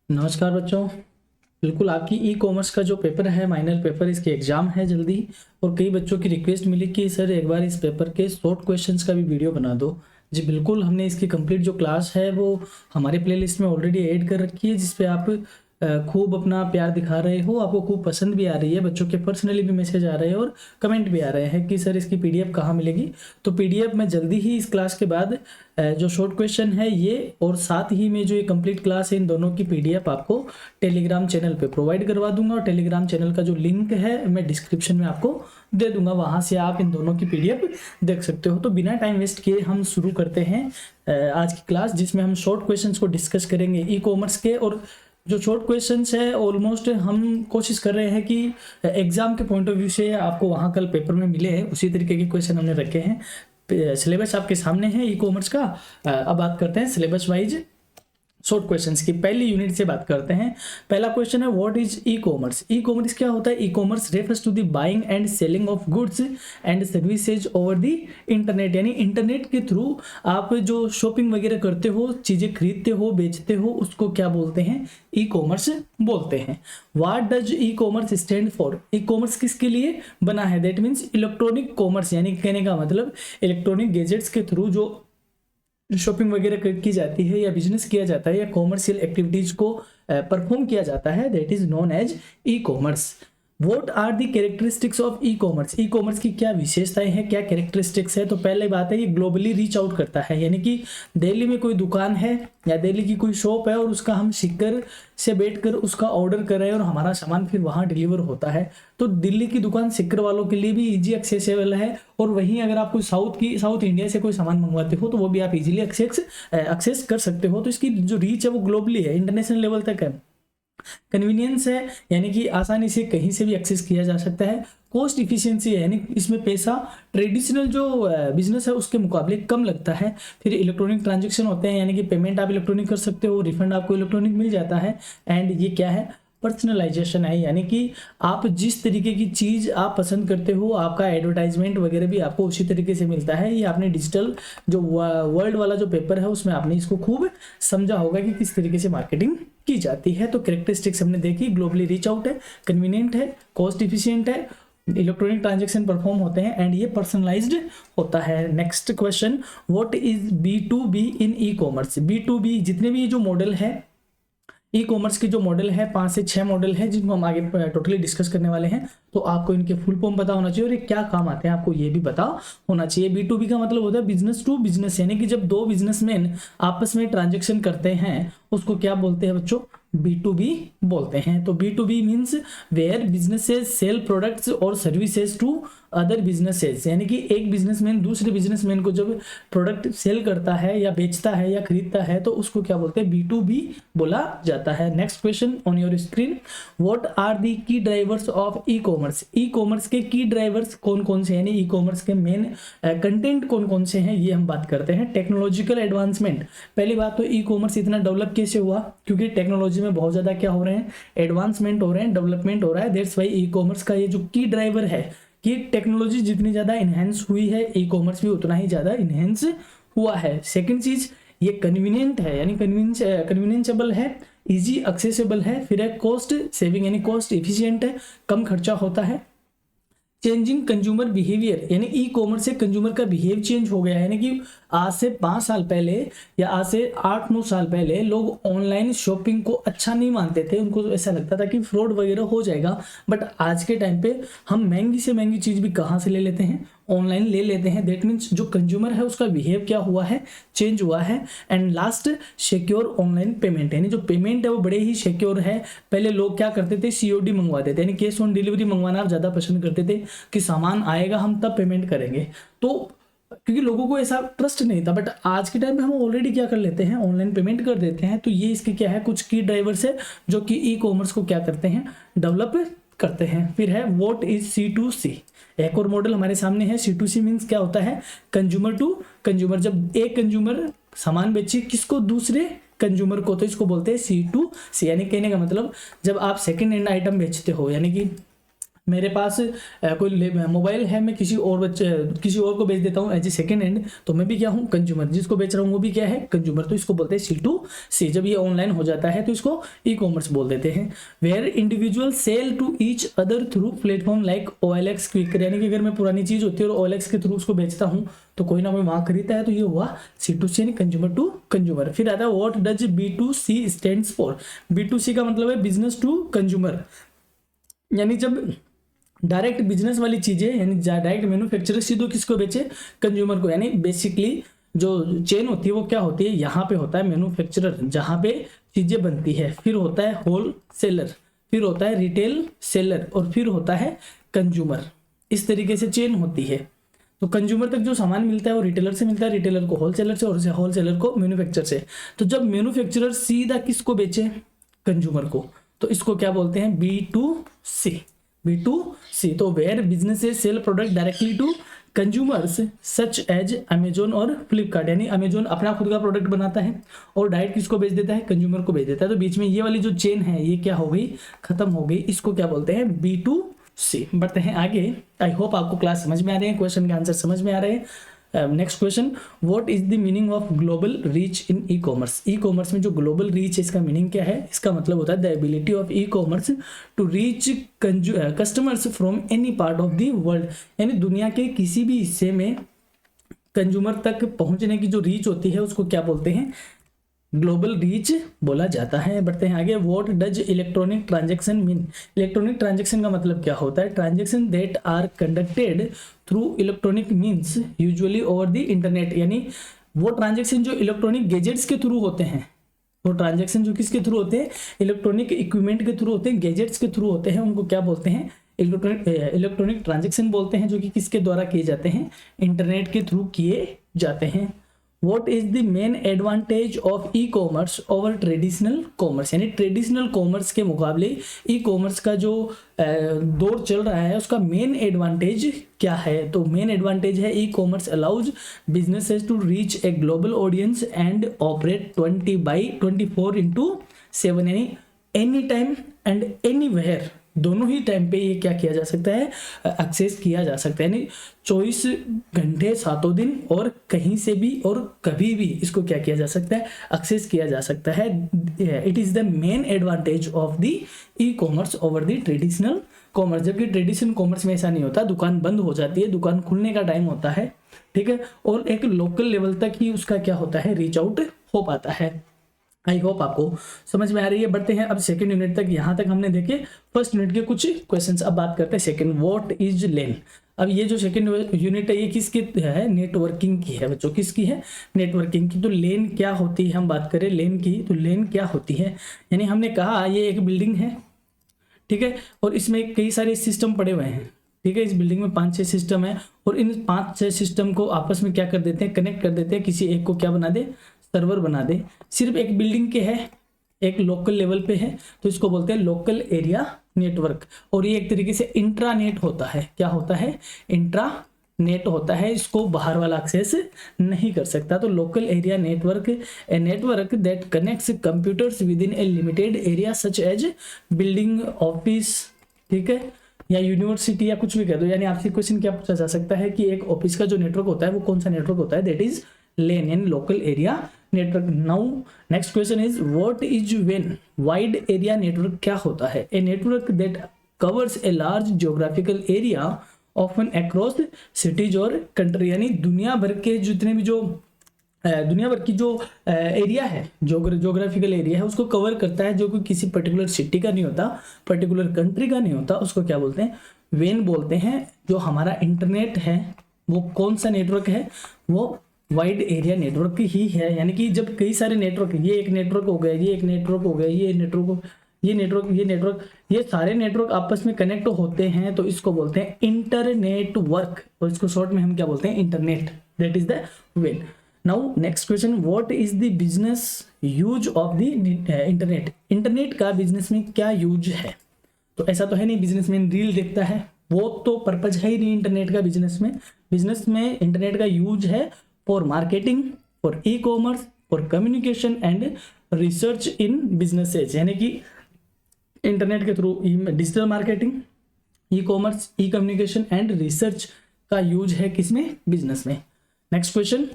नमस्कार बच्चों। बिल्कुल आपकी ई कॉमर्स का जो पेपर है, माइनर पेपर, इसके एग्जाम है जल्दी। और कई बच्चों की रिक्वेस्ट मिली कि सर एक बार इस पेपर के शॉर्ट क्वेश्चंस का भी वीडियो बना दो। जी बिल्कुल, हमने इसकी कंप्लीट जो क्लास है वो हमारे प्लेलिस्ट में ऑलरेडी ऐड कर रखी है, जिस पे आप खूब अपना प्यार दिखा रहे हो, आपको खूब पसंद भी आ रही है, बच्चों के पर्सनली भी मैसेज आ रहे हैं और कमेंट भी आ रहे हैं कि सर इसकी पीडीएफ कहाँ मिलेगी। तो पीडीएफ मैं जल्दी ही इस क्लास के बाद जो शॉर्ट क्वेश्चन है ये और साथ ही में जो ये कंप्लीट क्लास है, इन दोनों की पीडीएफ आपको टेलीग्राम चैनल पे प्रोवाइड करवा दूंगा। और टेलीग्राम चैनल का जो लिंक है मैं डिस्क्रिप्शन में आपको दे दूंगा, वहां से आप इन दोनों की पीडीएफ देख सकते हो। तो बिना टाइम वेस्ट किए हम शुरू करते हैं आज की क्लास, जिसमें हम शॉर्ट क्वेश्चंस को डिस्कस करेंगे ई कॉमर्स के। और जो शॉर्ट क्वेश्चंस है ऑलमोस्ट हम कोशिश कर रहे हैं कि एग्जाम के पॉइंट ऑफ व्यू से आपको वहाँ कल पेपर में मिले हैं उसी तरीके के क्वेश्चन हमने रखे हैं। सिलेबस आपके सामने है ई कॉमर्स का। अब बात करते हैं सिलेबस वाइज शॉर्ट क्वेश्चंस की। पहली यूनिट से बात करते हैं। पहला क्वेश्चन है what is e commerce. E commerce क्या होता है? E commerce refers to the buying and selling of goods and services over the internet. यानी इंटरनेट के थ्रू आप जो शॉपिंग वगैरह करते हो, चीजें खरीदते हो, बेचते हो, उसको क्या बोलते हैं? ई कॉमर्स बोलते हैं। What does e commerce stand for? E commerce किसके लिए बना है? दैट मीन्स इलेक्ट्रॉनिक कॉमर्स, यानी कहने का मतलब इलेक्ट्रॉनिक गैजेट्स के थ्रू जो शॉपिंग वगैरह की जाती है या बिजनेस किया जाता है या कॉमर्शियल एक्टिविटीज को परफॉर्म किया जाता है, that is known as e commerce. What are the characteristics of e commerce? E commerce की क्या विशेषताएं हैं, क्या कैरेक्टरिस्टिक्स है? तो पहले बात है ये ग्लोबली रीच आउट करता है, यानी कि दिल्ली में कोई दुकान है या दिल्ली की कोई शॉप है और उसका हम सिक्कर से बैठकर उसका ऑर्डर कर रहे हैं और हमारा सामान फिर वहां डिलीवर होता है। तो दिल्ली की दुकान सिक्कर वालों के लिए भी इजी एक्सेसिबल है। और वहीं अगर आप कोई साउथ इंडिया से कोई सामान मंगवाते हो तो वो भी आप इजीली एक्सेस कर सकते हो। तो इसकी जो रीच है वो ग्लोबली है, इंटरनेशनल लेवल तक है। कन्वीनियंस है, यानी कि आसानी से कहीं से भी एक्सेस किया जा सकता है। कॉस्ट इफिशिएंसी है, यानी इसमें पैसा ट्रेडिशनल जो बिजनेस है उसके मुकाबले कम लगता है। फिर इलेक्ट्रॉनिक ट्रांजेक्शन होते हैं, यानी कि पेमेंट आप इलेक्ट्रॉनिक कर सकते हो, रिफंड आपको इलेक्ट्रॉनिक मिल जाता है। एंड ये क्या है? पर्सनलाइजेशन है, यानी कि आप जिस तरीके की चीज आप पसंद करते हो, आपका एडवर्टाइजमेंट वगैरह भी आपको उसी तरीके से मिलता है। ये आपने डिजिटल जो वर्ल्ड वाला जो पेपर है उसमें आपने इसको खूब समझा होगा कि किस तरीके से मार्केटिंग की जाती है। तो कैरेक्टरिस्टिक्स हमने देखी, ग्लोबली रीच आउट है, कन्वीनियंट है, कॉस्ट इफिशियंट है, इलेक्ट्रॉनिक ट्रांजेक्शन परफॉर्म होते हैं एंड ये पर्सनलाइज्ड होता है। Next question, what is B2B in e commerce? B2B जितने भी जो मॉडल है ई कॉमर्स के जो मॉडल है 5 से 6 मॉडल है जिनको हम आगे टोटली डिस्कस करने वाले हैं। तो आपको इनके फुल फॉर्म पता होना चाहिए और ये क्या काम आते हैं आपको ये भी पता होना चाहिए। B2B का मतलब होता है बिजनेस टू बिजनेस, यानी कि जब दो बिजनेसमैन आपस में ट्रांजेक्शन करते हैं उसको क्या बोलते हैं बच्चों? B2B बोलते हैं। तो B2B means where businesses sell products और सर्विसेज टू अदर बिजनेसेस, यानी कि एक बिजनेसमैन दूसरे बिजनेसमैन को जब प्रोडक्ट सेल करता है या बेचता है या खरीदता है तो उसको क्या बोलते हैं? B2B बोला जाता है। Next question on your screen, what are the key drivers of e commerce? E commerce के की ड्राइवर्स कौन कौन से, यानी ई कॉमर्स के मेन कंटेंट कौन कौन से हैं, ये हम बात करते हैं। टेक्नोलॉजिकल एडवांसमेंट, पहली बात तो ई कॉमर्स इतना डेवलप कैसे हुआ? क्योंकि टेक्नोलॉजी में बहुत ज्यादा क्या हो रहे हैं? एडवांसमेंट हो रहे हैं, डेवलपमेंट हो रहा है। दैट्स वाई ई कॉमर्स का ये जो की ड्राइवर है कि टेक्नोलॉजी जितनी ज्यादा इनहेंस हुई है ई कॉमर्स भी उतना ही ज्यादा इनहेंस हुआ है। सेकंड चीज, ये कन्वीनियंट है, यानी कन्वीनियंसेबल है, इजी एक्सेसिबल है। फिर है कॉस्ट सेविंग, यानी कॉस्ट इफिशियंट है, कम खर्चा होता है। चेंजिंग कंज्यूमर बिहेवियर, यानी ई कॉमर्स से कंज्यूमर का बिहेव चेंज हो गया है, यानी कि आज से 5 साल पहले या आज से 8-9 साल पहले लोग ऑनलाइन शॉपिंग को अच्छा नहीं मानते थे, उनको ऐसा लगता था कि फ्रॉड वगैरह हो जाएगा। बट आज के टाइम पे हम महंगी से महंगी चीज भी कहाँ से ले लेते हैं? ऑनलाइन ले लेते हैं। दैट मीन्स जो कंज्यूमर है उसका बिहेव क्या हुआ है? चेंज हुआ है। And last, secure online payment, यानी जो पेमेंट है वो बड़े ही सिक्योर है। पहले लोग क्या करते थे? COD मंगवाते थे, यानी कैश ऑन डिलीवरी मंगवाना आप ज्यादा पसंद करते थे कि सामान आएगा हम तब पेमेंट करेंगे, तो क्योंकि लोगों को ऐसा ट्रस्ट नहीं था। बट आज के टाइम में हम ऑलरेडी क्या कर लेते हैं? ऑनलाइन पेमेंट कर देते हैं। तो ये इसके क्या है? कुछ की ड्राइवर्स है जो कि ई कॉमर्स को क्या करते हैं? डेवलप करते हैं। फिर है व्हाट इज C2C, एक और मॉडल हमारे सामने है। C2C मीन्स क्या होता है? कंज्यूमर टू कंज्यूमर, जब एक कंज्यूमर सामान बेचे किसको? दूसरे कंज्यूमर को, तो इसको बोलते हैं C2C। यानी कहने का मतलब जब आप सेकेंड हैंड आइटम बेचते हो, यानी कि मेरे पास कोई मोबाइल है, मैं किसी और को बेच देता हूँ एज ए सेकेंड हैंड, तो मैं भी क्या हूँ, कंज्यूमर। जिसको बेच रहा हूँ वो भी क्या है, कंज्यूमर। तो इसको बोलते हैं C2C। जब ये ऑनलाइन हो जाता है तो इसको ई कॉमर्स बोल देते हैं। Where individual sell to each other through platform like OLX, Quikr, यानी कि अगर मैं पुरानी चीज होती है और OLX के थ्रू उसको बेचता हूँ तो कोई ना कोई वहां खरीदता है, तो ये हुआ C2C यानी कंज्यूमर टू कंज्यूमर। फिर आता है what does B2C stands for. B2C का मतलब है बिजनेस टू कंज्यूमर, यानी जब डायरेक्ट बिजनेस वाली चीजें, यानी डायरेक्ट मैन्युफैक्चरर सीधो किसको बेचे, कंज्यूमर को। यानी बेसिकली जो चेन होती है वो क्या होती है, यहाँ पे होता है मैन्युफैक्चरर जहाँ पे चीजें बनती है, फिर होता है होल सेलर, फिर होता है रिटेल सेलर, और फिर होता है कंज्यूमर। इस तरीके से चेन होती है। तो कंज्यूमर तक जो सामान मिलता है वो रिटेलर से मिलता है, रिटेलर को होलसेलर से, और होलसेलर को मैन्युफैक्चरर से। तो जब मैन्युफैक्चरर सीधा किसको बेचे, कंज्यूमर को, तो इसको क्या बोलते हैं, B2C। B2C तो where businesses sell product directly to consumers such as Amazon और फ्लिपकार्ट, यानी अमेजोन अपना खुद का प्रोडक्ट बनाता है और डायरेक्ट किसको बेच देता है, कंज्यूमर को बेच देता है। तो बीच में ये वाली जो चेन है ये क्या हो गई, खत्म हो गई। इसको क्या बोलते हैं, B2C। बढ़ते हैं आगे। आई होप आपको क्लास समझ में आ रहे हैं, क्वेश्चन के आंसर समझ में आ रहे हैं। Next question, what is the meaning of global reach in e commerce. E commerce में जो ग्लोबल रीच है इसका मीनिंग क्या है, इसका मतलब होता है the ability of e commerce to reach customers from any part of the world, यानी दुनिया के किसी भी हिस्से में कंज्यूमर तक पहुंचने की जो रीच होती है उसको क्या बोलते हैं, ग्लोबल रीच बोला जाता है। बढ़ते हैं आगे। What does electronic transaction mean. Electronic transaction का मतलब क्या होता है, transaction that are conducted through electronic means usually over the internet, यानी वो ट्रांजैक्शन जो इलेक्ट्रॉनिक गैजेट्स के थ्रू होते हैं, वो ट्रांजैक्शन जो किसके थ्रू होते हैं, इलेक्ट्रॉनिक इक्विपमेंट के थ्रू होते हैं, गैजेट्स के थ्रू होते हैं, उनको क्या बोलते हैं, इलेक्ट्रॉनिक ट्रांजैक्शन बोलते हैं, जो कि किसके द्वारा किए जाते हैं, इंटरनेट के थ्रू किए जाते हैं। What is the main advantage of e-commerce over traditional commerce, यानी ट्रेडिशनल कॉमर्स के मुकाबले ई कॉमर्स का जो दौर चल रहा है उसका मेन एडवांटेज क्या है। तो मेन एडवांटेज है e commerce allows businesses to reach a global audience and operate 20/24/7, यानी एनी टाइम एंड एनीवेयर, दोनों ही टाइम पे ये क्या किया जा सकता है, एक्सेस किया जा सकता है, यानी 24 घंटे 7 दिन और कहीं से भी और कभी भी इसको क्या किया जा सकता है, एक्सेस किया जा सकता है। It is the main advantage of the e commerce over the traditional commerce. जबकि ट्रेडिशनल कॉमर्स में ऐसा नहीं होता, दुकान बंद हो जाती है, दुकान खुलने का टाइम होता है, ठीक है, और एक लोकल लेवल तक ही उसका क्या होता है, रीच आउट हो पाता है। आई होप आपको समझ में आ रही है। बढ़ते हैं अब सेकंड यूनिट तक। यहाँ तक हमने देखे फर्स्ट यूनिट के कुछ क्वेश्चंस। अब बात करते हैं सेकंड, व्हाट इज लेन। अब ये जो सेकंड यूनिट है ये किसकी है, नेटवर्किंग की है बच्चों, किसकी है, नेटवर्किंग की। तो लेन क्या होती है, हम बात करें लेन की, तो लेन क्या होती है, यानी हमने कहा ये एक बिल्डिंग है, ठीक है, और इसमें कई सारे सिस्टम पड़े हुए हैं, ठीक है, इस बिल्डिंग में 5-6 सिस्टम है, और इन 5-6 सिस्टम को आपस में क्या कर देते हैं, कनेक्ट कर देते हैं, किसी एक को क्या बना दे, सर्वर बना दे। सिर्फ एक बिल्डिंग के है, एक लोकल लेवल पे है, तो इसको बोलते हैं लोकल एरिया नेटवर्क। और ये एक तरीके से इंट्रानेट होता है, क्या होता है, इंट्रानेट होता है, इसको बाहर वाला एक्सेस नहीं कर सकता। तो local area network, a network that connects computers within a limited area such as building, office, ठीक है, या यूनिवर्सिटी, या कुछ भी कह दो। यानी आपसे क्वेश्चन क्या पूछा जा सकता है कि एक ऑफिस का जो नेटवर्क होता है वो कौन सा नेटवर्क होता है, दैट इज लेन, यानी local area network. Now next question is what is वेन वाइड एरिया नेटवर्क क्या होता है, a network that covers a large geographical area often across cities और कंट्री, यानी दुनिया भर के जितने भी जो दुनिया भर की जो एरिया है, जोग्राफिकल एरिया है, उसको कवर करता है, जो कि किसी पर्टिकुलर सिटी का नहीं होता, पर्टिकुलर कंट्री का नहीं होता, उसको क्या बोलते हैं, वेन बोलते हैं। जो हमारा इंटरनेट है वो कौन सा नेटवर्क है, वो वाइड एरिया नेटवर्क ही है। यानी कि जब कई सारे नेटवर्क, ये एक नेटवर्क हो गया, ये एक नेटवर्क हो गया, ये नेटवर्क, ये नेटवर्क, ये नेटवर्क, ये सारे नेटवर्क आपस में कनेक्ट होते हैं, तो इसको बोलते हैं इंटरनेटवर्क, और इसको शॉर्ट में हम क्या बोलते हैं, internet, that is the when. Now next question, what is the business use of the internet. Internet का बिजनेस में क्या यूज है। तो ऐसा तो है नहीं बिजनेसमैन रील देखता है, वो तो पर्पज है ही नहीं इंटरनेट का बिजनेस में। बिजनेस में इंटरनेट का यूज है for marketing, for e commerce, for communication and research in businesses, यानी कि इंटरनेट के through digital marketing, E commerce, E communication and research का यूज है किसमें, बिजनेस में। Next question,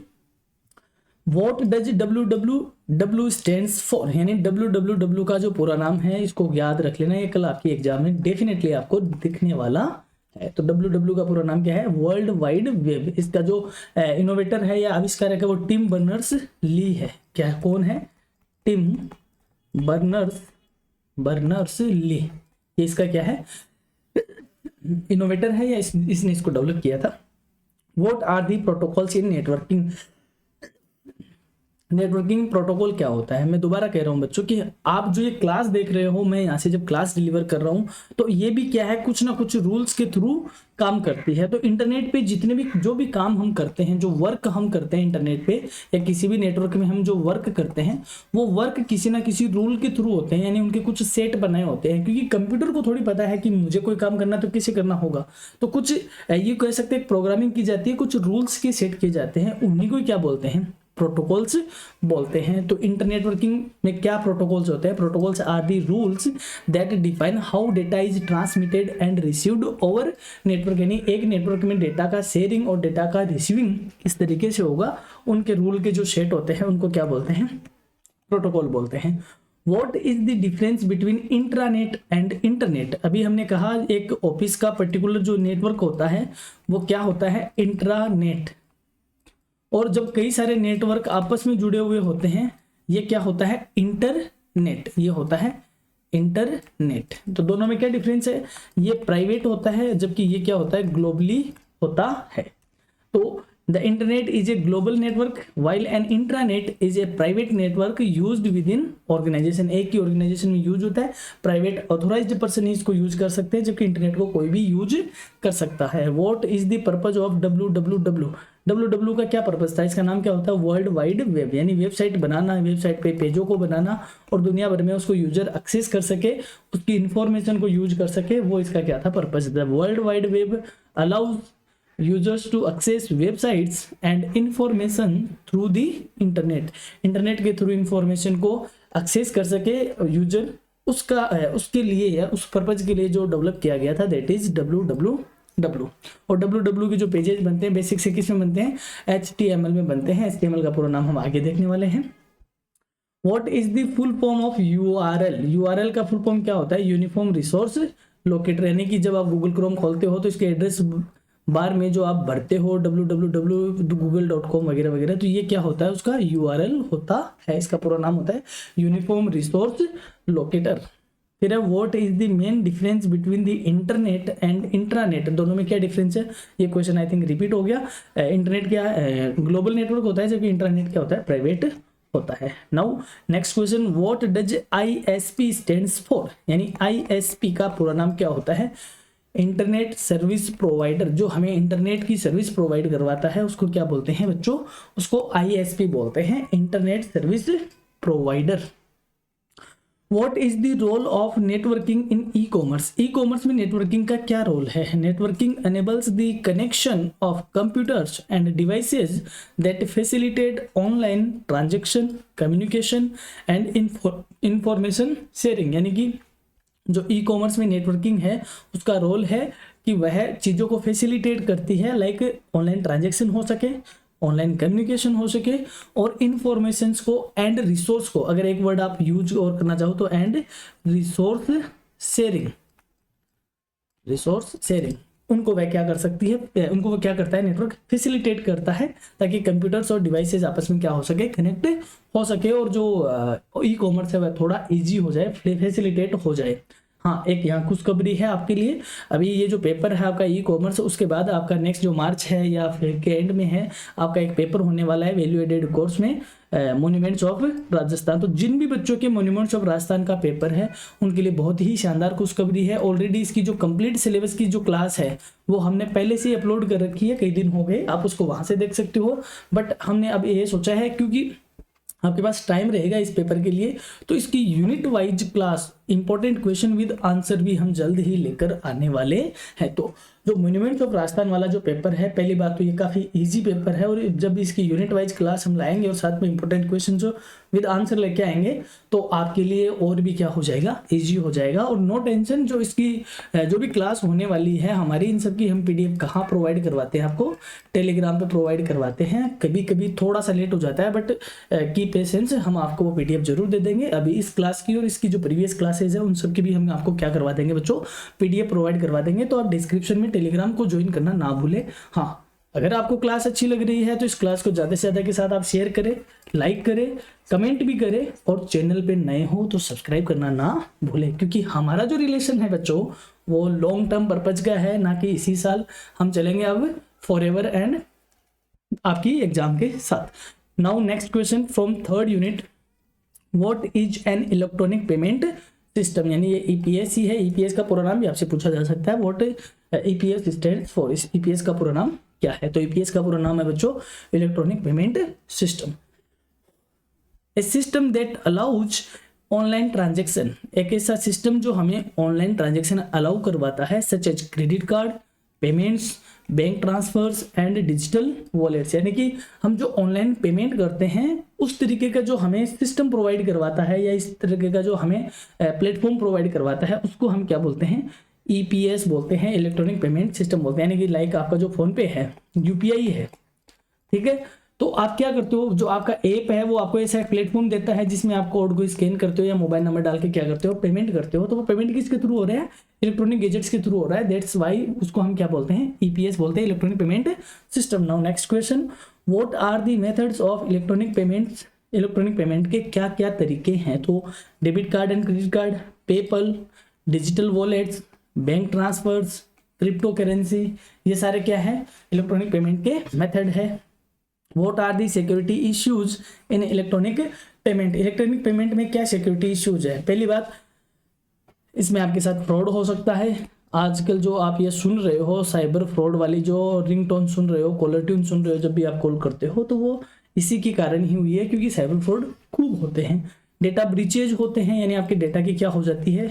what does www stands for, यानी www का जो पूरा नाम है इसको याद रख लेना, ये कल आपकी एग्जाम में डेफिनेटली आपको दिखने वाला है। तो www का पूरा नाम क्या है, वर्ल्ड वाइड वेब। इसका जो इनोवेटर है या आविष्कारक है वो टिम बर्नर्स ली है। क्या कौन है, टिम बर्नर्स ली, ये इसका क्या है, इनोवेटर है या इसने इसको डेवलप किया था। What are the protocols in networking, networking protocol क्या होता है। मैं दोबारा कह रहा हूं बच्चों कि आप जो ये क्लास देख रहे हो, मैं यहाँ से जब क्लास डिलीवर कर रहा हूं तो ये भी क्या है, कुछ ना कुछ रूल्स के थ्रू काम करती है। तो इंटरनेट पे जितने भी जो भी काम हम करते हैं, जो वर्क हम करते हैं इंटरनेट पे या किसी भी नेटवर्क में हम जो वर्क करते हैं, वो वर्क किसी ना किसी रूल के थ्रू होते हैं, यानी उनके कुछ सेट बनाए होते हैं। क्योंकि कंप्यूटर को थोड़ी पता है कि मुझे कोई काम करना तो किसे करना होगा, तो कुछ ये कह सकते हैं प्रोग्रामिंग की जाती है, कुछ रूल्स के सेट किए जाते हैं, उन्हीं को क्या बोलते हैं, प्रोटोकॉल्स बोलते हैं। तो इंटरनेट वर्किंग में क्या प्रोटोकॉल्स होते हैं, protocols are the rules that define how data is transmitted and received over network, यानी एक नेटवर्क में डेटा का शेयरिंग और डेटा का रिसीविंग इस तरीके से होगा, उनके रूल के जो सेट होते हैं उनको क्या बोलते हैं, प्रोटोकॉल बोलते हैं। What is the difference between intranet and internet. अभी हमने कहा एक ऑफिस का पर्टिकुलर जो नेटवर्क होता है वो क्या होता है, इंट्रानेट, और जब कई सारे नेटवर्क आपस में जुड़े हुए होते हैं ये क्या होता है, इंटरनेट, ये होता है इंटरनेट। तो दोनों में क्या डिफरेंस है, ये प्राइवेट होता है जबकि ये क्या होता है, ग्लोबली होता है। तो the internet is a global network while an intranet is a private network used within organisation. एक ही ऑर्गेनाइजेशन में यूज होता है, प्राइवेट ऑथोराइज्ड पर्सन ही इसको यूज कर सकते हैं, जबकि इंटरनेट को कोई भी यूज कर सकता है। What is the purpose of www, www का क्या पर्पज था, इसका नाम क्या होता है, वर्ल्ड वाइड वेब, यानी वेबसाइट बनाना, वेबसाइट पे पेजों को बनाना और दुनिया भर में उसको यूजर एक्सेस कर सके, उसकी इंफॉर्मेशन को यूज कर सके, वो इसका क्या था, purpose. The World Wide Web allows users to access websites and information through the internet, internet के थ्रू इंफॉर्मेशन को एक्सेस कर सके यूजर, उसका उसके लिए या उस पर्पज के लिए जो डेवलप किया गया था, दैट इज www। और www के जो पेजेस बनते हैं बेसिक से किस में बनते हैं, HTML में बनते हैं। HTML का पूरा नाम हम आगे देखने वाले हैं। What is the full form of URL, URL का फुल फॉर्म क्या होता है, यूनिफॉर्म रिसोर्स लोकेटर, यानी कि जब आप गूगल क्रोम खोलते हो तो इसके एड्रेस बार में जो आप भरते हो www.google.com वगैरह वगैरह, तो ये क्या होता है, उसका URL होता है, इसका पूरा नाम होता है यूनिफॉर्म रिसोर्स लोकेटर। फिर है what is the main difference between the internet and intranet, दोनों में क्या डिफरेंस है, ये क्वेश्चन आई थिंक रिपीट हो गया। इंटरनेट क्या ग्लोबल नेटवर्क होता है जबकि इंटरनेट क्या होता है, प्राइवेट होता है। Now next question, what does ISP stands for, यानी ISP का पूरा नाम क्या होता है, इंटरनेट सर्विस प्रोवाइडर। जो हमें इंटरनेट की सर्विस प्रोवाइड करवाता है उसको क्या बोलते हैं बच्चों, उसको ISP बोलते हैं, internet service provider. What is the role of networking in e commerce, e commerce में नेटवर्किंग का क्या रोल है। नेटवर्किंग enables the connection of computers and devices that facilitate online transaction, communication and information sharing, यानी कि जो ई commerce में networking है उसका रोल है कि वह चीज़ों को फैसिलिटेट करती है, लाइक ऑनलाइन ट्रांजैक्शन हो सके, ऑनलाइन कम्युनिकेशन हो सके और इंफॉर्मेशंस को एंड रिसोर्स को, अगर एक वर्ड आप यूज और करना चाहो तो and resource sharing, resource sharing, उनको वह क्या कर सकती है, उनको वह क्या करता है, नेटवर्क फैसिलिटेट करता है ताकि कंप्यूटर्स और डिवाइसेस आपस में क्या हो सके, कनेक्ट हो सके और जो ई कॉमर्स है वह थोड़ा इजी हो जाए, फैसिलिटेट हो जाए। हाँ, एक यहाँ खुशखबरी है आपके लिए, अभी ये जो पेपर है आपका ई कॉमर्स, उसके बाद आपका नेक्स्ट जो मार्च है या फिर के एंड में है आपका एक पेपर होने वाला है वैल्यू एडेड कोर्स में, मॉन्यूमेंट्स ऑफ राजस्थान। तो जिन भी बच्चों के मॉन्यूमेंट्स ऑफ राजस्थान का पेपर है उनके लिए बहुत ही शानदार खुशखबरी है। ऑलरेडी इसकी जो कंप्लीट सिलेबस की जो क्लास है वो हमने पहले से ही अपलोड कर रखी है, कई दिन हो गए, आप उसको वहां से देख सकते हो। बट हमने अब ये सोचा है क्योंकि आपके पास टाइम रहेगा इस पेपर के लिए, तो इसकी unit wise class important question with answer भी हम जल्द ही लेकर आने वाले हैं। तो जो मॉन्यूमेंट्स ऑफ राजस्थान वाला जो पेपर है, पहली बात तो ये काफ़ी इजी पेपर है, और जब इसकी यूनिट वाइज क्लास हम लाएंगे और साथ में इंपॉर्टेंट क्वेश्चन जो विद आंसर लेके आएंगे तो आपके लिए और भी क्या हो जाएगा, इजी हो जाएगा। और नो टेंशन, जो इसकी जो भी क्लास होने वाली है हमारी, इन सब की हम PDF कहाँ प्रोवाइड करवाते हैं आपको, टेलीग्राम पे प्रोवाइड करवाते हैं। कभी कभी थोड़ा सा लेट हो जाता है, बट की पेशेंस, हम आपको वो PDF जरूर दे देंगे। अभी इस क्लास की और इसकी जो प्रीवियस क्लासेज है उन सब की भी हम आपको क्या करवा देंगे बच्चों, PDF प्रोवाइड करवा देंगे। तो आप डिस्क्रिप्शन में टेलीग्राम को ज्वाइन करना ना भूलें। हाँ, अगर आपको क्लास अच्छी लग रही है तो इस क्लास को ज़्यादा से ज़्यादा के साथ आप शेयर करें, लाइक करें, कमेंट भी करें, और चैनल पे नए हो तो सब्सक्राइब करना ना भूलें, क्योंकि हमारा जो रिलेशन है बच्चों वो लॉन्ग टर्म पर्पज का है, ना कि इसी साल हम चलेंगे अब फॉरएवर एंड आपकी एग्जाम के साथ। Now next question from third unit, what is an electronic payment system, यानी ये EPS ही है। EPS का पूरा नाम भी आपसे पूछा जा सकता है, व्हाट EPS स्टैंड्स फॉर, इस EPS का पूरा नाम क्या है। तो EPS का पूरा नाम है बच्चों electronic payment system. A system that allows online transaction, एक ऐसा सिस्टम जो हमें ऑनलाइन ट्रांजेक्शन अलाउ करवाता है, such as credit card, payments, bank transfers and digital wallets, यानी कि हम जो ऑनलाइन पेमेंट करते हैं उस तरीके का जो हमें सिस्टम प्रोवाइड करवाता है, या इस तरीके का जो हमें प्लेटफॉर्म प्रोवाइड करवाता है, उसको हम क्या बोलते हैं, EPS बोलते हैं, इलेक्ट्रॉनिक पेमेंट सिस्टम बोलते हैं। यानी कि लाइक आपका जो फोन पे है, UPI है, ठीक है, तो आप क्या करते हो, जो आपका ऐप है वो आपको ऐसा प्लेटफॉर्म देता है जिसमें आप कोड को स्कैन करते हो या मोबाइल नंबर डाल के क्या करते हो, पेमेंट करते हो। तो वो पेमेंट किसके थ्रू हो रहा है, इलेक्ट्रॉनिक गैजेट्स के थ्रू हो रहा है, दैट्स वाई उसको हम क्या बोलते हैं, EPS बोलते हैं, electronic payment system. Now next question, what are the methods of electronic payments, electronic payment के क्या क्या तरीके हैं। तो debit card and credit card, PayPal, digital wallets, bank transfers, crypto currency, ये सारे क्या है, इलेक्ट्रॉनिक पेमेंट के मेथड है। What are the security issues in electronic payment, electronic payment में क्या सिक्योरिटी इश्यूज है। पहली बात, इसमें आपके साथ फ्रॉड हो सकता है। आजकल जो आप ये सुन रहे हो साइबर फ्रॉड वाली जो रिंगटोन सुन रहे हो, कॉलर ट्यून सुन रहे हो, जब भी आप कॉल करते हो तो वो इसी के कारण ही हुई है, क्योंकि साइबर फ्रॉड खूब होते हैं, डेटा ब्रीचेज होते हैं, यानी आपके डेटा की क्या हो जाती है,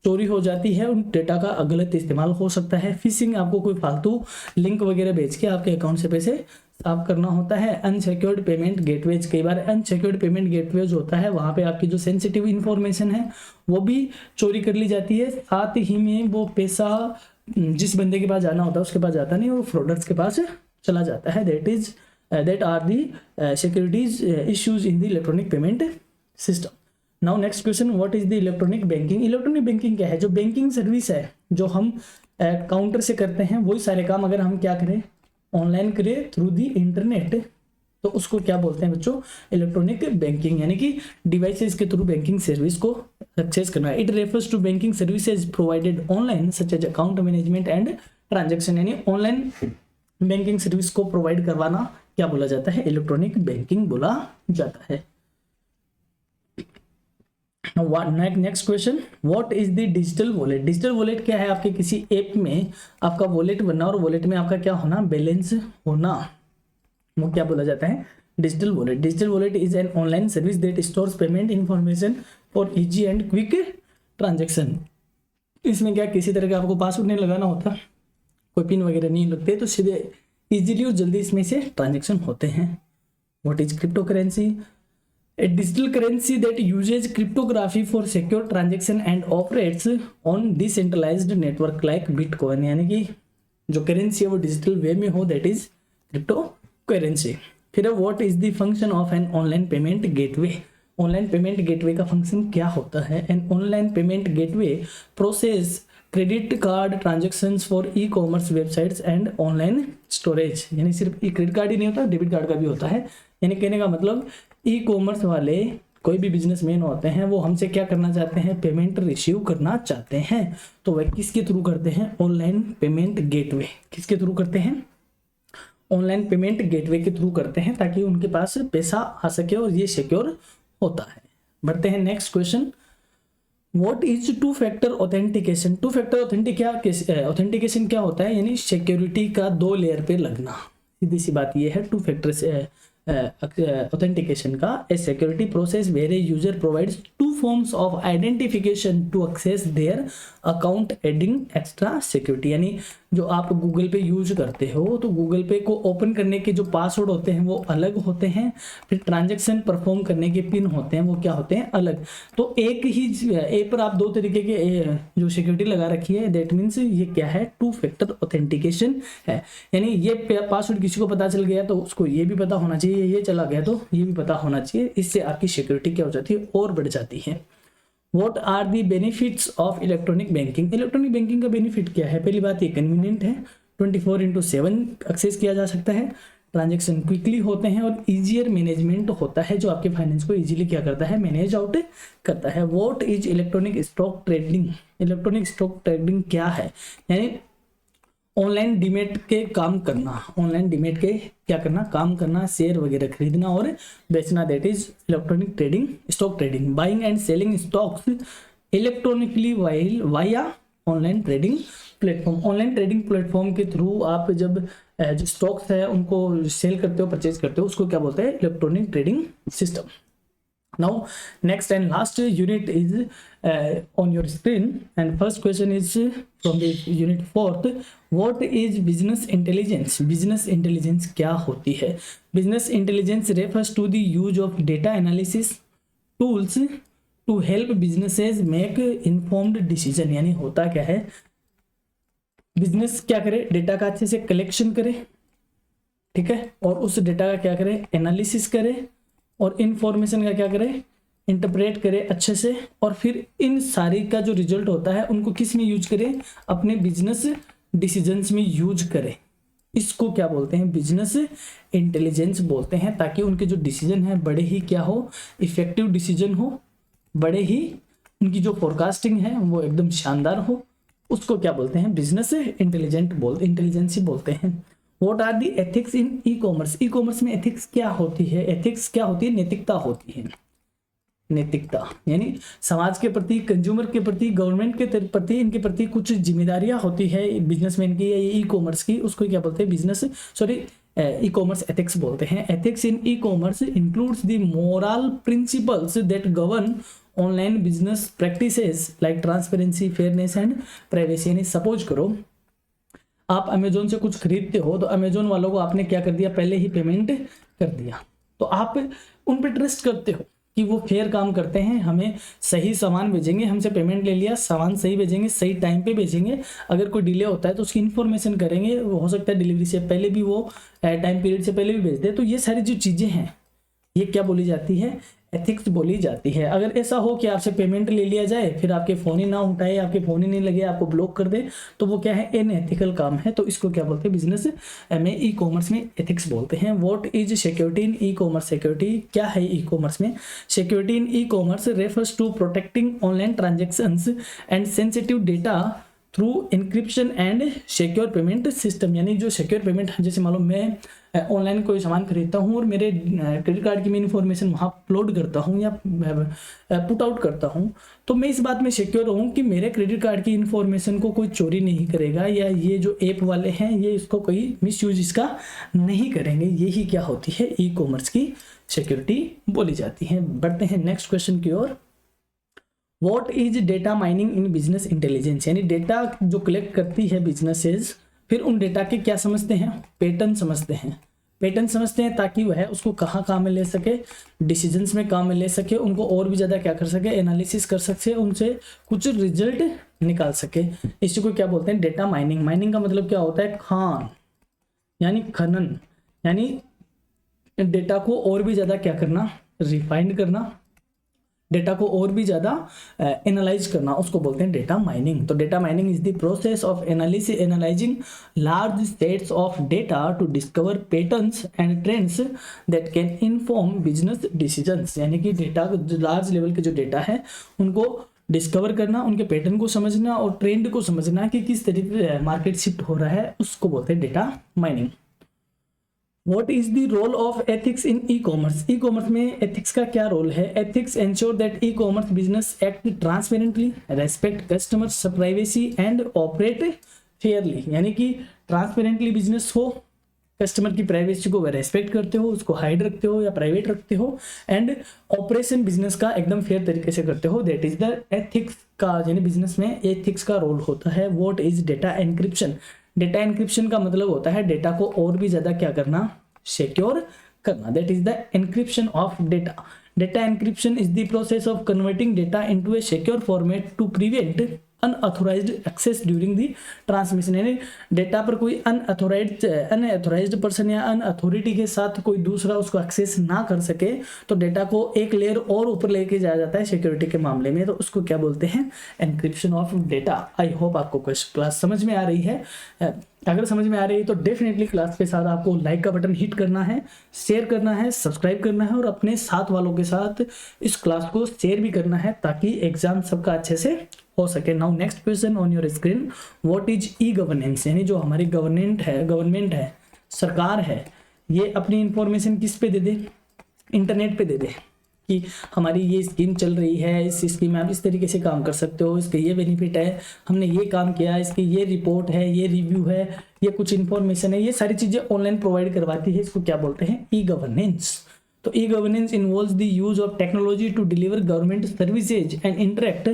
चोरी हो जाती है, उन डेटा का गलत इस्तेमाल हो सकता है। फिशिंग, आपको कोई फालतू लिंक वगैरह भेज के आपके अकाउंट से पैसे साफ करना होता है। अनसिक्योर्ड पेमेंट गेटवेज, कई बार अनसिक्योर्ड पेमेंट गेटवेज होता है, वहाँ पे आपकी जो सेंसिटिव इन्फॉर्मेशन है वो भी चोरी कर ली जाती है, साथ ही में वो पैसा जिस बंदे के पास जाना होता है उसके पास जाता नहीं, वो फ्रॉडर्स के पास चला जाता है। That are the securities issues in the electronic payment system. Now next question, what is the electronic banking, electronic banking क्या है, जो बैंकिंग सर्विस है जो हम काउंटर से करते हैं, वही सारे काम अगर हम क्या करें, ऑनलाइन करें थ्रू दी इंटरनेट, तो उसको क्या बोलते हैं बच्चों, इलेक्ट्रॉनिक बैंकिंग, यानी कि डिवाइसेस के थ्रू बैंकिंग सर्विस को एक्सेस करना। It refers to banking services provided online such as account management and transaction, यानी ऑनलाइन बैंकिंग सर्विस को प्रोवाइड करवाना क्या बोला जाता है, इलेक्ट्रॉनिक बैंकिंग बोला जाता है। Next question, what is the digital wallet, digital wallet क्या है, आपके किसी ऐप में आपका वॉलेट बनना और वॉलेट में आपका क्या होना, बैलेंस होना, वो क्या बोला जाता है, digital wallet. Digital wallet is an online service that stores payment information for easy and quick transaction. इसमें क्या किसी तरह का आपको पासवर्ड नहीं लगाना होता, कोई पिन वगैरह नहीं लगते, तो सीधे इजीली और जल्दी इसमें से ट्रांजेक्शन होते हैं। What is crypto currency, a digital currency that uses cryptography for secure transaction and operates on decentralized network like Bitcoin, यानी कि जो करेंसी है वो डिजिटल वे में हो, दैट इज क्रिप्टो करेंसी। फिर what is the function of an online payment gateway, online payment gateway का function क्या होता है। An online payment gateway process credit card transactions for e commerce websites and online storage, यानी सिर्फ credit card ही नहीं होता, debit card का भी होता है। यानी कहने का मतलब ई कॉमर्स वाले कोई भी बिजनेसमैन होते हैं वो हमसे क्या करना चाहते हैं, पेमेंट रिसीव करना चाहते हैं, तो वह किसके थ्रू करते हैं, ऑनलाइन पेमेंट गेटवे, किसके थ्रू करते हैं, ऑनलाइन पेमेंट गेटवे के थ्रू करते हैं, ताकि उनके पास पैसा आ सके और ये सिक्योर होता है। बढ़ते हैं next question, what is two factor authentication, two factor authentication क्या होता है, यानी सिक्योरिटी का 2 लेयर पे लगना, सीधी सी बात ये है टू फैक्टर से ऑथेंटिकेशन का। A security process where a user provides 2 forms of identification to access their account adding extra security, यानी जो आप गूगल पे यूज करते हो, तो गूगल पे को ओपन करने के जो पासवर्ड होते हैं वो अलग होते हैं, फिर ट्रांजैक्शन परफॉर्म करने के पिन होते हैं वो क्या होते हैं, अलग। तो एक ही ऐप पर आप दो तरीके के जो सिक्योरिटी लगा रखी है, दैट मीन्स ये क्या है, 2 फैक्टर ऑथेंटिकेशन है। यानी ये पासवर्ड किसी को पता चल गया तो उसको ये भी पता होना चाहिए, ये चला गया तो ये भी पता होना चाहिए। इससे आपकी सिक्योरिटी क्या हो जाती है, और बढ़ जाती है। What are the benefits of electronic banking? Electronic banking का बेनिफिट क्या है? पहली बात ये कन्वीनियंट है, 24/7 एक्सेस किया जा सकता है, ट्रांजैक्शन क्विकली होते हैं और इजियर मैनेजमेंट होता है, जो आपके फाइनेंस को इजीली क्या करता है, मैनेज आउट करता है। What is electronic stock trading? Electronic stock trading क्या है? यानी ऑनलाइन डीमेट के काम करना, ऑनलाइन डीमेट के क्या करना, काम करना, शेयर वगैरह खरीदना और बेचना, that is electronic trading, stock trading. Buying and selling stocks electronically via online trading platform. Online trading platform के थ्रू आप जब जो स्टॉक्स है उनको सेल करते हो, परचेज करते हो, उसको क्या बोलते हैं, electronic trading system. Now next and last unit is on your screen, and first question is from the unit 4th, what is business intelligence? Business intelligence क्या होती है? Business intelligence refers to the use of data analysis tools to help businesses make informed decision। यानी होता क्या है, business क्या करे, data का अच्छे से कलेक्शन करे, ठीक है, और उस डेटा का क्या करे, एनालिसिस करे, और इन्फॉर्मेशन का क्या करे, इंटरप्रेट करे अच्छे से, और फिर इन सारी का जो रिजल्ट होता है उनको किस में यूज करे, अपने बिजनेस डिसीजंस में यूज करे। इसको क्या बोलते हैं, बिजनेस इंटेलिजेंस बोलते हैं, ताकि उनके जो डिसीजन है बड़े ही क्या हो, इफेक्टिव डिसीजन हो, बड़े ही उनकी जो फोरकास्टिंग है वो एकदम शानदार हो। उसको क्या बोलते हैं, बिजनेस इंटेलिजेंस बोलते हैं। What are the ethics in e-commerce? E-commerce में एथिक्स क्या होती है? एथिक्स क्या होती है, नैतिकता होती है। नैतिकता यानी समाज के प्रति, कंज्यूमर के प्रति, गवर्नमेंट के प्रति, इनके प्रति कुछ जिम्मेदारियां होती है बिजनेसमैन की या ई-कॉमर्स की, उसको क्या बोलते हैं, ई-कॉमर्स एथिक्स बोलते हैं। Ethics in e-commerce includes the moral principles that govern online business practices like transparency, fairness and privacy. यानी सपोज करो आप अमेजोन से कुछ खरीदते हो, तो अमेजोन वालों को आपने क्या कर दिया, पहले ही पेमेंट कर दिया, तो आप उन पर ट्रस्ट करते हो कि वो फेयर काम करते हैं, हमें सही सामान भेजेंगे, हमसे पेमेंट ले लिया, सामान सही भेजेंगे, सही टाइम पे भेजेंगे, अगर कोई डिले होता है तो उसकी इन्फॉर्मेशन करेंगे, वो हो सकता है डिलीवरी से पहले भी, वो टाइम पीरियड से पहले भी भेज दे। तो ये सारी जो चीज़ें हैं ये क्या बोली जाती है, एथिक्स बोली जाती है। अगर ऐसा हो कि आपसे पेमेंट ले लिया जाए, फिर आपके फ़ोन ही ना उठाए, आपके फ़ोन ही नहीं लगे, आपको ब्लॉक कर दे, तो वो क्या है, अनएथिकल काम है। तो इसको क्या बोलते हैं, बिजनेस में, ई कॉमर्स में एथिक्स बोलते हैं। What is security in e commerce? Security क्या है ई कॉमर्स में? Security in e commerce refers to protecting online transactions and sensitive data through encryption and secure payment system. यानी जो सिक्योर पेमेंट, जैसे मान लो मैं ऑनलाइन कोई सामान खरीदता हूँ और मेरे क्रेडिट कार्ड की मैं इन्फॉर्मेशन वहाँ अपलोड करता हूँ या पुट आउट करता हूँ, तो मैं इस बात में सिक्योर हूँ कि मेरे क्रेडिट कार्ड की इन्फॉर्मेशन को कोई चोरी नहीं करेगा, या ये जो ऐप वाले हैं ये इसको कोई मिसयूज इसका नहीं करेंगे। यही क्या होती है, ई कॉमर्स की सिक्योरिटी बोली जाती है। बढ़ते हैं नेक्स्ट क्वेश्चन की ओर। What is data mining in business intelligence? यानी डेटा जो कलेक्ट करती है बिजनेसेस, फिर उन डेटा के क्या समझते हैं, पैटर्न समझते हैं। पैटर्न समझते हैं ताकि वह उसको कहाँ काम में ले सके, डिसीजंस में काम में ले सके, उनको और भी ज़्यादा क्या कर सके, एनालिसिस कर सके, उनसे कुछ रिजल्ट निकाल सके। इसी को क्या बोलते हैं, डेटा माइनिंग। माइनिंग का मतलब क्या होता है, खान यानी खनन, यानी डेटा को और भी ज़्यादा क्या करना, रिफाइंड करना, डेटा को और भी ज़्यादा एनालाइज करना, उसको बोलते हैं डेटा माइनिंग। तो data mining is the process of analysing large sets of data to discover patterns and trends that can inform business decisions. यानी कि डेटा, लार्ज लेवल के जो डेटा है उनको डिस्कवर करना, उनके पैटर्न को समझना और ट्रेंड को समझना कि किस तरीके से मार्केट शिफ्ट हो रहा है, उसको बोलते हैं data mining. What is the role of ethics in e-commerce? E-commerce में ethics का क्या रोल है? Ethics ensure that e-commerce business act transparently, respect customers' privacy and operate fairly। यानी कि ट्रांसपेरेंटली बिजनेस हो, कस्टमर की प्राइवेसी को रेस्पेक्ट करते हो, उसको हाइड रखते हो या प्राइवेट रखते हो, एंड ऑपरेशन बिजनेस का एकदम फेयर तरीके से करते हो, दैट इज द एथिक्स का, यानी बिजनेस में एथिक्स का रोल होता है। What is data encryption? Data encryption का मतलब होता है डेटा को और भी ज्यादा क्या करना, सिक्योर करना। That is the encryption of data. Data encryption is the process of converting data into a secure format to prevent unauthorised access during the transmission. यानी डेटा पर कोई अनऑथोराइज्ड पर्सन या अनअथॉरिटी के साथ कोई दूसरा उसको एक्सेस ना कर सके, तो डेटा को एक लेयर और ऊपर लेके जाया जाता है सिक्योरिटी के मामले में, तो उसको क्या बोलते हैं, encryption of data. I hope आपको क्लास समझ में आ रही है। अगर समझ में आ रही है तो डेफिनेटली क्लास के साथ आपको लाइक का बटन हिट करना है, शेयर करना है, सब्सक्राइब करना है और अपने साथ वालों के साथ इस क्लास को शेयर भी करना है ताकि एग्जाम सबका अच्छे से हो सके। Now next question on your screen, what is e governance. यानी जो हमारी गवर्नमेंट है, सरकार है, ये अपनी इंफॉर्मेशन किस पे दे दे, इंटरनेट पे दे दे कि हमारी ये स्कीम चल रही है, इस स्कीम में आप इस तरीके से काम कर सकते हो, इसके ये बेनिफिट है, हमने ये काम किया, इसकी ये रिपोर्ट है, ये रिव्यू है, ये कुछ इन्फॉर्मेशन है, ये सारी चीजें ऑनलाइन प्रोवाइड करवाती है। इसको क्या बोलते हैं, ई गवर्नेंस। तो e governance involves the use of technology to deliver government services and interact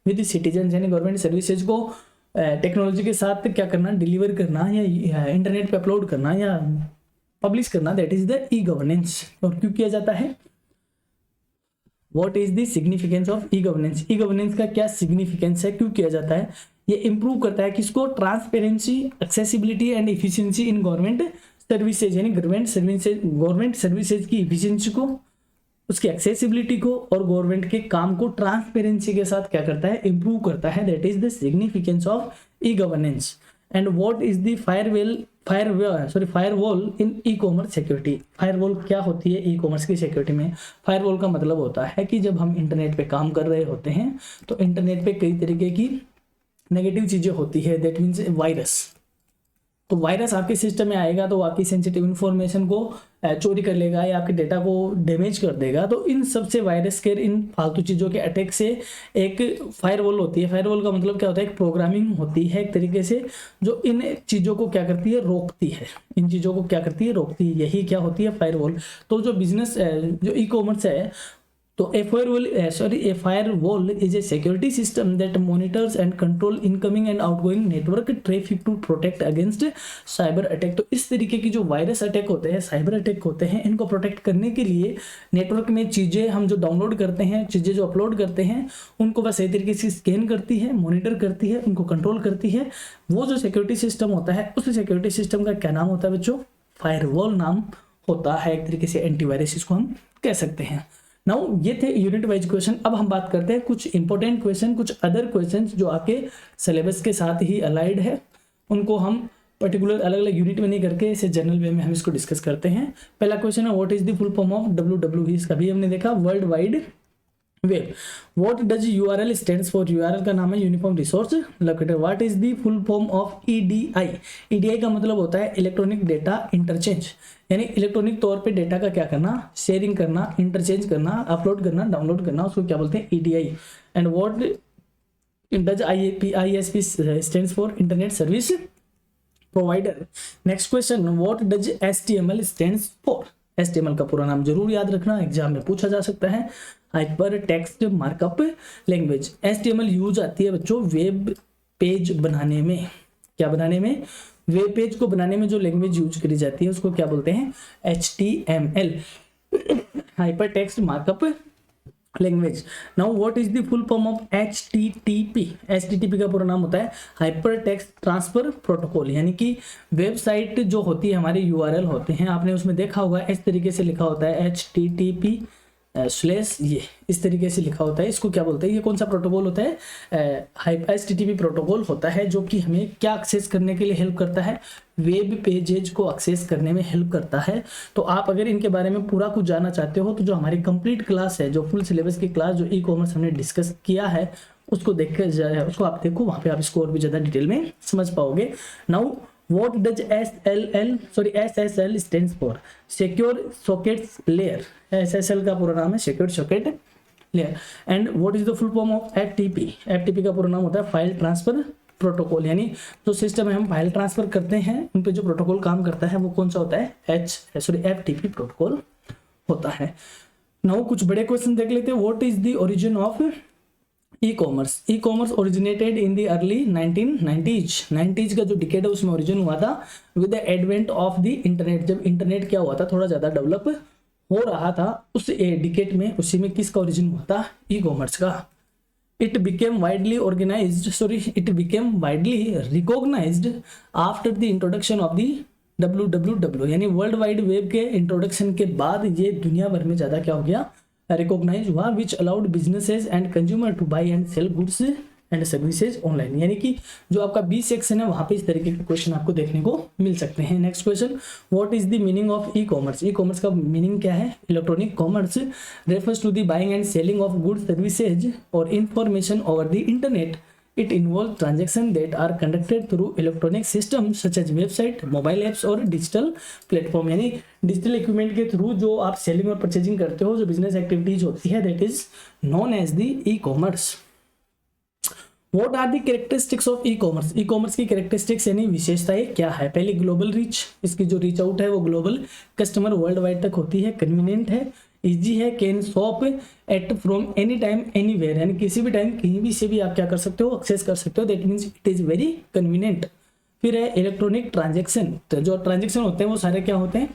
with citizen. यानी गवर्नमेंट सर्विसेज को टेक्नोलॉजी के साथ क्या करना, डिलीवर करना या इंटरनेट पे अपलोड करना या पब्लिश करना, that is the e governance. और क्यों किया जाता है, what is the significance of e governance. E governance का क्या सिग्निफिकेंस है, क्यों किया जाता है, ये इंप्रूव करता है किसको, transparency, accessibility and efficiency in government services. यानी गवर्नमेंट सर्विसेज की इफिशिएंसी को, उसकी एक्सेसिबिलिटी को और गवर्नमेंट के काम को ट्रांसपेरेंसी के साथ क्या करता है, इंप्रूव करता है। That is the significance of e governance. And what is the firewall in e commerce security. Firewall क्या होती है ई कॉमर्स की सिक्योरिटी में। फायरवॉल का मतलब होता है कि जब हम इंटरनेट पे काम कर रहे होते हैं तो इंटरनेट पे कई तरीके की नेगेटिव चीजें होती है, दैट मीन्स वायरस। तो वायरस आपके सिस्टम में आएगा तो आपकी सेंसिटिव इन्फॉर्मेशन को चोरी कर लेगा या आपके डेटा को डैमेज कर देगा। तो इन सबसे वायरस के, इन फालतू चीज़ों के अटैक से एक फायरवॉल होती है। फायरवॉल का मतलब क्या होता है, एक प्रोग्रामिंग होती है एक तरीके से जो इन चीज़ों को क्या करती है, रोकती है। इन चीज़ों को क्या करती है, रोकती है। यही क्या होती है, फायरवॉल। तो जो बिजनेस, जो ई कॉमर्स है, तो a firewall is a security system that monitors and control incoming and outgoing network traffic to protect against cyber attack। तो इस तरीके की जो वायरस अटैक होते हैं, साइबर अटैक होते हैं, इनको प्रोटेक्ट करने के लिए नेटवर्क में चीज़ें हम जो डाउनलोड करते हैं, चीज़ें जो अपलोड करते हैं, उनको बस सही तरीके से स्कैन करती है, मॉनिटर करती है, उनको कंट्रोल करती है। वो जो सिक्योरिटी सिस्टम होता है, उस सिक्योरिटी सिस्टम का क्या नाम होता है बच्चों, फायरवॉल नाम होता है। एक तरीके से एंटीवायरस इसको हम कह सकते हैं। नाउ ये थे यूनिट वाइज क्वेश्चन। अब हम बात करते हैं कुछ इंपॉर्टेंट क्वेश्चन, कुछ अदर क्वेश्चन जो आपके सिलेबस के साथ ही अलाइड है, उनको हम पर्टिकुलर अलग अलग यूनिट में नहीं करके इसे जनरल वे में हम इसको डिस्कस करते हैं। पहला क्वेश्चन है, what is the full form of WWE। इसका भी हमने देखा, world Wide web. What does URL stands for. URL का नाम है uniform resource locator. What is the full form of EDI। EDI का मतलब होता है इलेक्ट्रॉनिक डेटा इंटरचेंज। यानी इलेक्ट्रॉनिक तौर पे डेटा का क्या करना, शेयरिंग करना, इंटरचेंज करना, अपलोड करना, डाउनलोड करना, उसको क्या बोलते हैं, EDI। And what does ISP stands for, internet service provider. Next question, what does HTML stands for. HTML का पूरा नाम जरूर याद रखना, एग्जाम में पूछा जा सकता है। Hyper text markup language. HTML use आती है बच्चों वेब पेज बनाने में। क्या बनाने में, वेब पेज को बनाने में जो लैंग्वेज यूज करी जाती है उसको क्या बोलते हैं, HTML, hyper text markup language. Now what is the full form of HTTP। HTTP का पूरा नाम होता है हाइपर टेक्स्ट ट्रांसफर प्रोटोकॉल। यानी कि वेबसाइट जो होती है हमारे URL होते हैं, आपने उसमें देखा होगा इस तरीके से लिखा होता है HTTP स्लैश, ये इस तरीके से लिखा होता है। इसको क्या बोलते हैं, ये कौन सा प्रोटोकॉल होता है, HTTP प्रोटोकॉल होता है, जो कि हमें क्या एक्सेस करने के लिए हेल्प करता है, वेब पेजेज को एक्सेस करने में हेल्प करता है। तो आप अगर इनके बारे में पूरा कुछ जानना चाहते हो तो जो हमारी कंप्लीट क्लास है, जो फुल सिलेबस की क्लास जो ई कॉमर्स हमने डिस्कस किया है, उसको देख कर उसको आप देखो, वहाँ पे आप इसको और भी ज़्यादा डिटेल में समझ पाओगे। Now what does SSL stands for। Secure Sockets Layer। SSL का पूरा नाम है Secure Socket Layer। And what is the full form of FTP। FTP का पूरा नाम होता है फाइल ट्रांसफर प्रोटोकॉल। यानी जो सिस्टम में हम फाइल ट्रांसफर करते हैं उन पे जो प्रोटोकॉल काम करता है वो कौन सा होता है, FTP प्रोटोकॉल होता है। नाउ कुछ बड़े क्वेश्चन देख लेते हैं। What is the origin of e commerce originated in the early 1990s का जो डिकेड है उसमें ओरिजिन हुआ था with the advent of the internet. जब इंटरनेट क्या हुआ था, थोड़ा ज़्यादा डेवलप हो रहा था उस डिकेड में, उसी में किसका ओरिजिन हुआ था, ई कॉमर्स का। It became widely recognized after the introduction of the WWW, यानी वर्ल्ड वाइड वेब के इंट्रोडक्शन के बाद ये दुनिया भर में ज़्यादा क्या हो गया, रिकॉग्नाइज हुआ, which allowed businesses and consumer two by and sell goods and services online. यानी कि जो आपका बी सेक्शन है वहाँ पे इस तरीके के क्वेश्चन आपको देखने को मिल सकते हैं। Next question, what is the meaning of e commerce. E commerce का मीनिंग क्या है? Electronic commerce refers to the buying and selling of goods services और information over the internet. It involves transactions that are conducted through electronic systems such as website, mobile apps और digital platform। यानी digital equipment के through जो आप selling और purchasing करते हो, जो बिजनेस एक्टिविटीज होती है, that is known as the e commerce. What are the characteristics of e commerce. E commerce की कैरेक्टरिस्टिक्स यानी विशेषताएं क्या है? पहले ग्लोबल रीच, इसकी जो रीच आउट है वो ग्लोबल कस्टमर वर्ल्ड वाइड तक होती है। कन्वीनियंट है, इजी है, can shop at from any time anywhere, यानी किसी भी टाइम कहीं भी से भी आप क्या कर सकते हो, एक्सेस कर सकते हो, that means it is very convenient. फिर है इलेक्ट्रॉनिक ट्रांजेक्शन, तो जो ट्रांजेक्शन होते हैं वो सारे क्या होते हैं,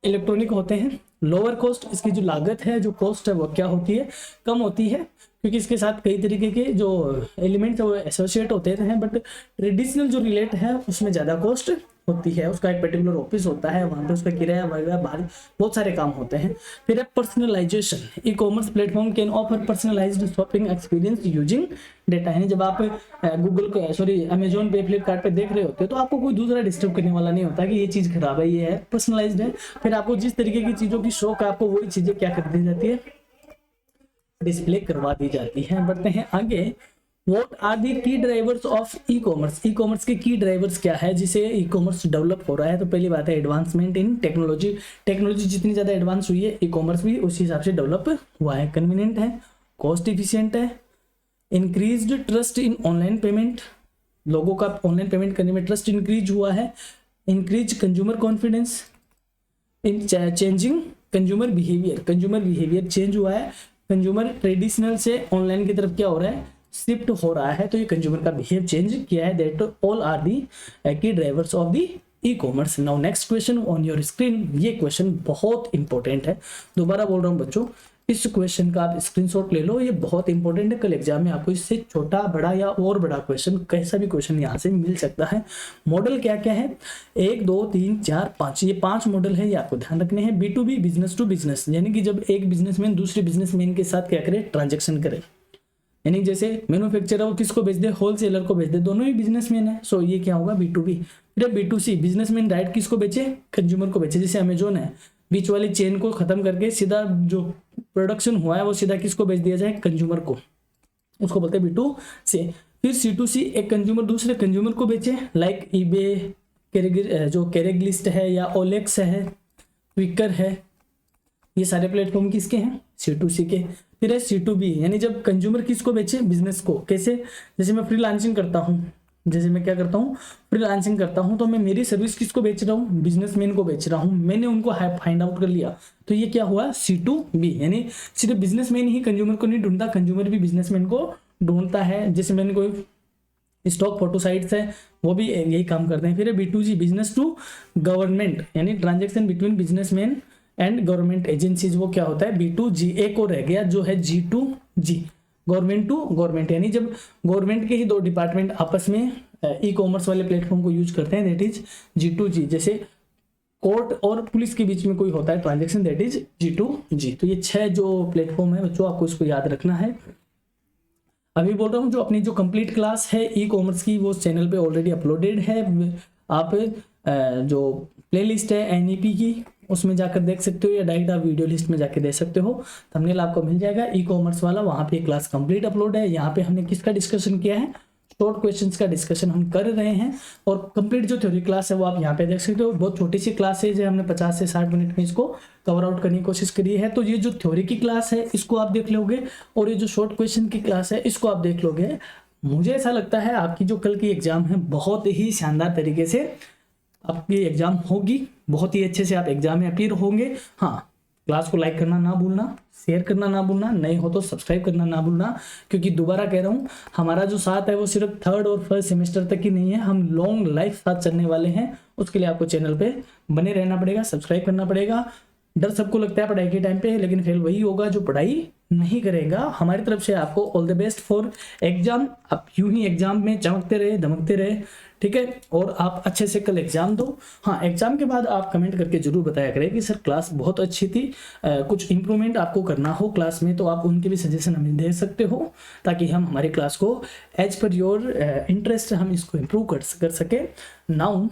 इलेक्ट्रॉनिक होते हैं। लोअर कॉस्ट, इसकी जो लागत है, जो कॉस्ट है वो क्या होती है, कम होती है, क्योंकि इसके साथ कई तरीके के जो एलिमेंट्स है वो एसोसिएट होते हैं, बट ट्रेडिशनल जो रिलेट है उसमें ज़्यादा कॉस्ट होती है। उसका एक पर्टिकुलर ऑफिस होता है, वहाँ पे उसका किराया वगैरह बाहर बहुत सारे काम होते हैं। फिर है personalisation, e commerce platform can offer personalised shopping experience using data. है जब आप गूगल को अमेजोन पे, फ्लिपकार्ट पे देख रहे होते हो तो आपको कोई दूसरा डिस्टर्ब करने वाला नहीं होता कि ये चीज़ खराब है, ये है, पर्सनलाइज्ड है। फिर आपको जिस तरीके की चीज़ों की शौक है आपको वही चीज़ें क्या कर दी जाती है, डिस्प्ले करवा दी जाती है। बढ़ते हैं आगे, What are the key drivers of e-commerce? E-commerce के की ड्राइवर्स क्या है जिसे ई कॉमर्स डेवलप हो रहा है? तो पहली बात है एडवांसमेंट इन टेक्नोलॉजी। टेक्नोलॉजी जितनी ज़्यादा एडवांस हुई है ई कॉमर्स भी उसी हिसाब से डेवलप हुआ है। कन्वीनियंट है, कॉस्ट इफिशियंट है, increased trust in online payment, लोगों का ऑनलाइन पेमेंट करने में ट्रस्ट इंक्रीज हुआ है। इंक्रीज कंज्यूमर कॉन्फिडेंस, इन चेंजिंग कंज्यूमर बिहेवियर चेंज हुआ है। कंज्यूमर ट्रेडिशनल से ऑनलाइन की तरफ क्या हो रहा है, शिफ्ट हो रहा है, तो ये कंज्यूमर का बिहेव चेंज किया है। That all are the key drivers of the e commerce. Now next question on your screen, ये क्वेश्चन बहुत इंपॉर्टेंट है, दोबारा बोल रहा हूँ बच्चों, इस क्वेश्चन का आप स्क्रीनशॉट ले लो, ये बहुत इंपॉर्टेंट है। कल एग्जाम में आपको इससे छोटा बड़ा या और बड़ा क्वेश्चन, कैसा भी क्वेश्चन यहाँ से मिल सकता है। मॉडल क्या क्या है, 1 2 3 4 5, ये 5 मॉडल है, ये आपको ध्यान रखने हैं। B2B, बिजनेस टू बिजनेस, यानी कि जब एक बिजनेसमैन दूसरे बिजनेसमैन के साथ क्या करे, ट्रांजेक्शन करे, यानी जैसे मैन्युफैक्चरर वो किसको बेच दे, होलसेलर को बेच दे, दोनों ही बिजनेसमैन है, सो ये क्या होगा, B2B। फिर B2C, बिजनेसमैन डायरेक्ट किसको बेचे, कंज्यूमर को बेचे, जैसे अमेजोन है, बीच वाली चेन को खत्म करके सीधा जो प्रोडक्शन हुआ है वो सीधा किसको बेच दिया जाए, कंज्यूमर को, उसको बोलते हैं B2C। फिर C2C, एक कंज्यूमर दूसरे कंज्यूमर को बेचे, लाइक eBay, जो कैरेगलिस्ट है या OLX है, क्विकर है, ये सारे प्लेटफॉर्म किसके हैं, C2C के। फिर है C2B, यानी जब कंज्यूमर किसको बेचे, बिजनेस को। कैसे, जैसे मैं फ्रीलांसिंग करता हूँ, जैसे मैं क्या करता हूँ, फ्रीलांसिंग करता हूँ, तो मैं मेरी सर्विस किसको बेच रहा हूँ, बिजनेसमैन को बेच रहा हूँ, मैंने उनको फाइंड आउट कर लिया, तो ये क्या हुआ, C2B, यानी सिर्फ बिजनेसमैन ही कंज्यूमर को नहीं ढूंढता, कंज्यूमर भी बिजनेसमैन को ढूंढता है। जैसे मैंने कोई स्टॉक फोटो साइट्स है वो भी यही काम करते हैं। फिर है B2G, बिजनेस टू गवर्नमेंट, यानी transaction between businessman and government agencies, वो क्या होता है, B2G। एक और रह गया जो है G2G, गवर्नमेंट टू गवर्नमेंट, यानी जब गवर्नमेंट के ही दो डिपार्टमेंट आपस में ई कॉमर्स वाले प्लेटफॉर्म को यूज करते हैं, दैट इज G2G। जैसे कोर्ट और पुलिस के बीच में कोई होता है ट्रांजेक्शन, दैट इज G2G। तो ये 6 जो प्लेटफॉर्म है बच्चों, आपको इसको याद रखना है। अभी बोल रहा हूँ जो अपनी जो कंप्लीट क्लास है ई कॉमर्स की वो चैनल पे ऑलरेडी अपलोडेड है, आप जो प्लेलिस्ट है NEP की उसमें जाकर देख सकते हो, या डायरेक्ट आप वीडियो लिस्ट में जाकर देख सकते हो, थंबनेल आपको मिल जाएगा ई कॉमर्स वाला, वहाँ पे क्लास कंप्लीट अपलोड है। यहाँ पे हमने किसका डिस्कशन किया है, शॉर्ट क्वेश्चंस का डिस्कशन हम कर रहे हैं, और कंप्लीट जो थ्योरी क्लास है वो आप यहाँ पे देख सकते हो। बहुत छोटी सी क्लासेज है, हमने 50 से 60 मिनट में इसको कवर आउट करने की कोशिश करी है। तो ये जो थ्योरी की क्लास है इसको आप देख लोगे, और ये जो शॉर्ट क्वेश्चन की क्लास है इसको आप देख लोगे। मुझे ऐसा लगता है आपकी जो कल की एग्जाम है बहुत ही शानदार तरीके से आपकी एग्जाम होगी, बहुत ही अच्छे से आप एग्जाम में अपीयर होंगे। हाँ, क्लास को लाइक करना ना भूलना, शेयर करना ना भूलना, नए हो तो सब्सक्राइब करना ना भूलना, क्योंकि दोबारा कह रहा हूँ हमारा जो साथ है वो सिर्फ 3rd और 1st सेमेस्टर तक ही नहीं है, हम लॉन्ग लाइफ साथ चलने वाले हैं। उसके लिए आपको चैनल पे बने रहना पड़ेगा, सब्सक्राइब करना पड़ेगा। डर सबको लगता है पढ़ाई के टाइम पे, लेकिन फेल वही होगा जो पढ़ाई नहीं करेगा। हमारी तरफ से आपको all the best for exam. आप यूं ही एग्जाम में चमकते रहे, धमकते रहे, ठीक है, और आप अच्छे से कल एग्जाम दो। हाँ, एग्जाम के बाद आप कमेंट करके जरूर बताया करें कि सर क्लास बहुत अच्छी थी, कुछ इंप्रूवमेंट आपको करना हो क्लास में तो आप उनके भी सजेशन हमें दे सकते हो, ताकि हम हमारी क्लास को एज पर योर इंटरेस्ट हम इसको इम्प्रूव कर सके। Now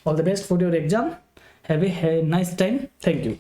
all the best for your exam, have a nice time, thank you.